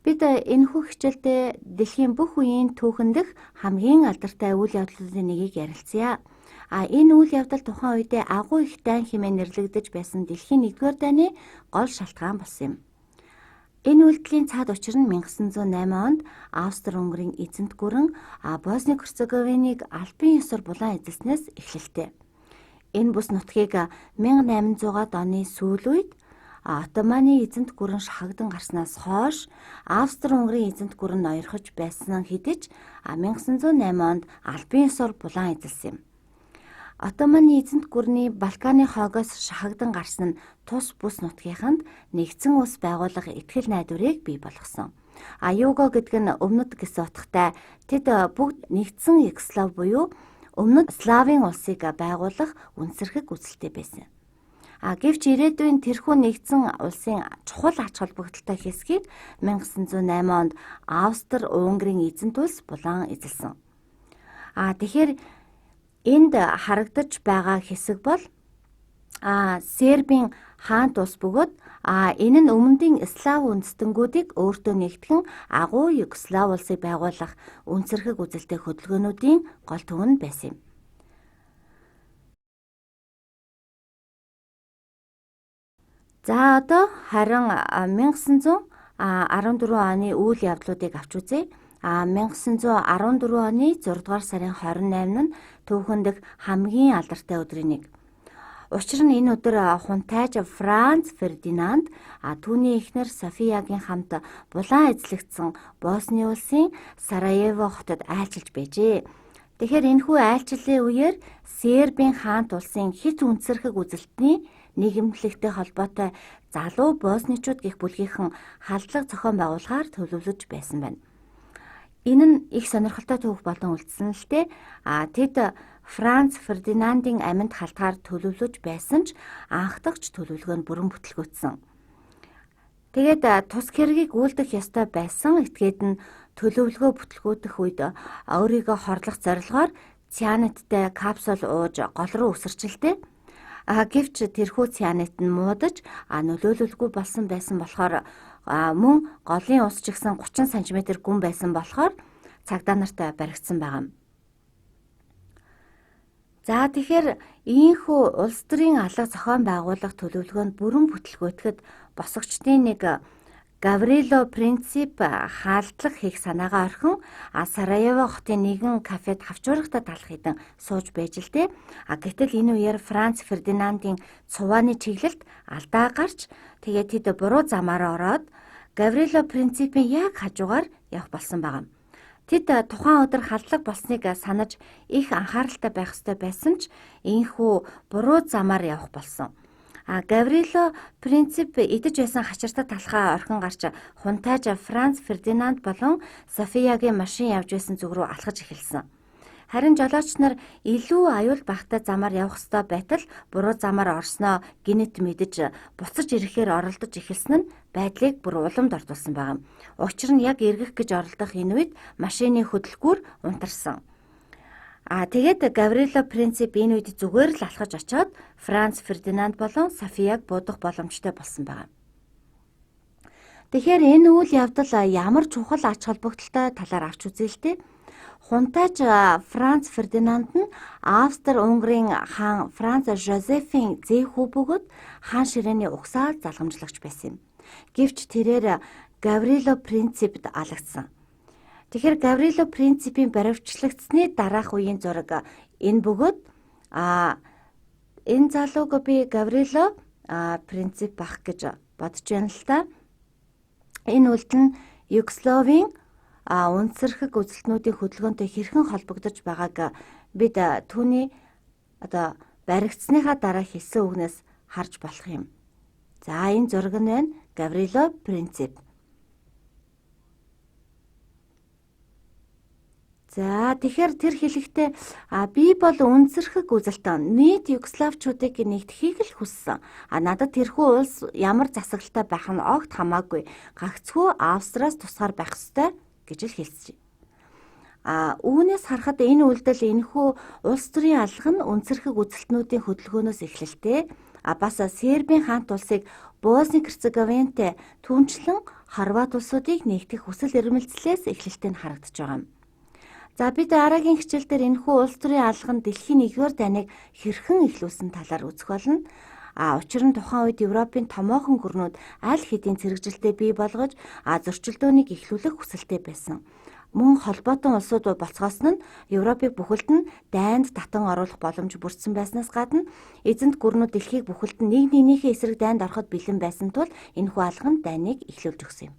Бид энэхүү хичээлдээ дэлхийн бүх үеийн түүхэндх хамгийн алдартай үйл явдлуудын нэгийг ярилцъя. Энэ үйл явдал тухайн үедээ агуу их дайн хэмээн нэрлэгдэж байсан дэлхийн 1-р дайны гол шалтгаан болсон юм. Энэ үйлдэлийн цаад учир нь 1908 онд Австри-Унгарын эзэнт гүрэн Босни-Герцеговиныг албан ёсоор булан эзэлснээс эхэллээ. Энэ бүс нутгийг 1800-аад оны сүүл үед Отtomаны эзэнт гүрэн шахагдан гарснаас хойш Австри-Унгарын эзэнт гүрэн ноёрхож байсан хэдий ч 1908 онд албан ёсоор булан эзэлсэн юм. Отtomаны эзэнт гүрний Балканы хойгоос шахагдан гарсан нь тус бүс нутгийнханд нэгдсэн улс байгуулах итгэл найдварыг бий болгосон. Юго гэдэг нь өмнөд гэсэн утгатай тэд бүгд нэгдсэн Югослав буюу өмнөд Славын улсыг байгуулах үнсэрхэг үзэлтэй байсан. Гэвч ирээдүйн тэрхүү нэгдсэн улсын чухал ач холбогдолтой хэсгийг 1908 онд Австри-Унгарын эзэнт улс булан эзэлсэн. Тэгэхээр энд харагдаж байгаа хэсэг бол Сербийн хаант улс бөгөөд энэ нь өмнөдийн Слав үндэстэнгүүдийг өөртөө нэгтгэн агуу Югослав улсыг байгуулах үнсэрхэг үзэлтэй хөдөлгөөнүүдийн гол түмэн байсан юм. За одоо харин 1914 оны үйл явдлуудыг авч үзье. 1914 оны 6 дугаар сарын 28 нь түүхэндх хамгийн алдартай өдрийн нэг. Учир нь энэ өдөр хунтайж Франц Фердинанд түүний эхнэр Софиягийн хамт булан эзлэгдсэн Босни улсын Сараево хотод айлчилж байжээ. Тэгэхээр энэхүү айлчлалын үеэр Сербийн хаант улсын хэт үнсэрхэг үзэлтний нийгэмлэгтэй холбоотой залуу босничууд гэх бүлгийнхэн халдлага зохион байгуулахаар төлөвлөж байсан байна. Энэ нь их сонирхолтой түүх болон үлдсэн л дээ. Тэд Франц Фердинандын амьд халтгаар төлөвлөж байсан ч анхдагч төлөвлөгөө нь бүрэн бүтлгүүцсэн. Тэгээд тус хэргийг үйлдэх ёстой байсан этгээд нь төлөвлөгөө бүтлгүүдэх үед өөрийгөө хорлох зорилгоор цианидтай капсул ууж гол руу үсэрчилтэй. Гэвч тэрхүү цианид нь муудаж нөлөөлөлгүй болсон байсан болохоор мөн голын ус ч гэсэн 30 см гүн байсан болохоор цагдаа нартай баригдсан байгаа юм. За тэгэхээр ийхүү улс төрийн алга зохион байгуулах төлөвлөгөөнд бүрэн бүтлгүүтгэхэд босгочдын нэг Гаврило Принцип хаалтлах хийх санаагаа орхин Сараево хотын нэгэн кафед хавчуурахтай талах хэдэн сууж байж л дээ. Гэтэл энэ үеэр Франц Фердинандын цувааны чиглэлд алдаа гарч тэгээд тэд буруу замаараа ороод Гаврило Принципийн яг хажуугаар явах болсон байгаа. Тэд тухайн өдөр халдлага болсныг санаж их анхааралтай байх ёстой байсан ч ийхүү буруу замаар явах болсон. Гаврило Принцип идэж байсан хачиртай талхаа орхин гарч хунтайж Франц Фердинанд болон Софиягийн машин явж байсан зүг рүү алхаж эхэлсэн. Харин жолооч нар илүү аюул багтаа замаар явах ёстой байтал буруу замаар орсноо гинэт мэдэж буцаж ирэхээр оролдож эхэлсэн нь байдлыг бүр уламд ортуулсан байгаа. Учир нь яг эргэх гэж оролдох энэ үед машины хөдөлгүүр унтарсан. Тэгээд Гаврило Принцип энэ үед зүгээр л алхаж очоод Франц Фердинанд болон Софияг буудах боломжтой болсон байгаа. Тэгэхээр энэ үйл явдал ямар чухал ач холбогдолтой талаар авч үзье л дээ. Хунтайж Франц Фердинанд нь Австри-Унгарын хаан Франц Жозефийн зээх хүү бөгөөд хаан ширээний угсаал залгамжлагч байсан юм. Гэвч тэрээр Гаврило Принципд алагдсан. Тэгэхээр Гаврило Принципийн баривчлагдсны дараах үеийн зураг энэ бөгөөд энэ залууг би Гаврило Принцип бах гэж бодож байна л та. Энэ үйлдэл нь Югославийн үнсэрхэг үзэлтнүүдийн хөдөлгөөнтэй хэрхэн холбогдож байгааг бид түүний баригдсныхаа дараа хэлсэн үгнээс харж болох юм. За энэ зураг нь байна. Гаврило Принцип. За тэгэхээр тэр хэлэхдээ би бол үнсэрхэг үзэлтэн нийт югославчуудыг нэгтгэхийг л хүссэн. Надад тэрхүү улс ямар засаглалтай байх нь огт хамаагүй. Гагцхүү Австриас тусгаар байх ёстой гэж л хэлсэн. Үүнээс харахад энэ үйлдэл энэхүү улс төрийн алга нь үнсэрхэг үзэлтнүүдийн хөдөлгөөнөөс эхэллээ. Бас Сербийн хаант улсыг Босни-Герцеговинтэй түүнчлэн Хорват улсуудыг нэгтгэх хүсэл эрмэлзлээс эхлэлтэй нь харагдаж байгаа юм. За бид дараагийн хичээл дээр энэхүү улс төрийн алхам дэлхийн 1-р дайныг хэрхэн эхлүүлсэн талаар үзэх болно. Учир нь тухайн үед Европын томоохон гүрнүүд аль хэдийн цэрэгжилтэд бий болгож зөрчилдөөнийг эхлүүлэх хүсэлтэй байсан. Мөн холбоотон улсууд болцгоос нь Европыг бүхэлд нь дайнд татан оруулах боломж бүрдсэн байснаас гадна эзэнт гүрнүүд дэлхийг бүхэлд нь нэг нэгнийхээ эсрэг дайнд ороход бэлэн байсан тул энэхүү алхам дайныг эхлүүлж өгсөн юм.